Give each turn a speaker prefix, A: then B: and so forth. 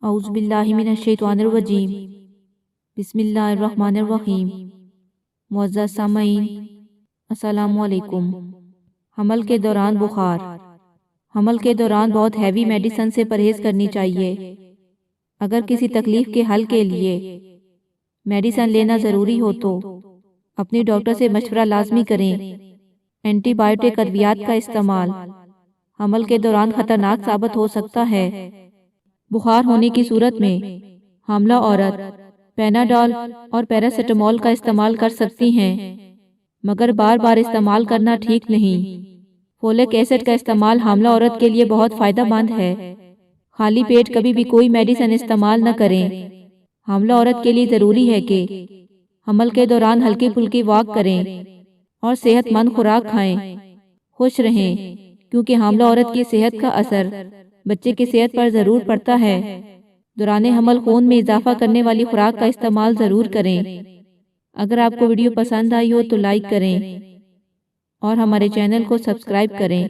A: اعوذ باللہ من الشیطان الرجیم بسم اللہ الرحمن الرحیم۔ معزز سامعین السلام علیکم۔ حمل کے دوران بخار۔ حمل کے دوران بہت ہیوی میڈیسن سے پرہیز کرنی چاہیے۔ اگر کسی تکلیف کے حل کے لیے میڈیسن لینا ضروری ہو تو اپنی ڈاکٹر سے مشورہ لازمی کریں۔ اینٹی بائیوٹک ادویات کا استعمال حمل کے دوران خطرناک ثابت ہو سکتا ہے۔ بخار ہونے کی صورت میں حاملہ عورت پیناڈول اور پیراسیٹامول کا استعمال کر سکتی ہیں، مگر بار بار استعمال کرنا ٹھیک نہیں۔ فولک ایسڈ کا استعمال حاملہ عورت کے لیے بہت فائدہ مند ہے۔ خالی پیٹ کبھی بھی کوئی میڈیسن استعمال نہ کریں۔ حاملہ عورت کے لیے ضروری ہے کہ حمل کے دوران ہلکی پھلکی واک کریں اور صحت مند خوراک کھائیں۔ خوش رہیں، کیونکہ حاملہ عورت کی صحت کا اثر بچے کی صحت پر ضرور پڑتا ہے۔ دوران حمل خون میں اضافہ کرنے والی خوراک کا استعمال ضرور کریں۔ اگر آپ کو ویڈیو پسند آئی ہو تو لائک کریں اور ہمارے چینل کو سبسکرائب کریں۔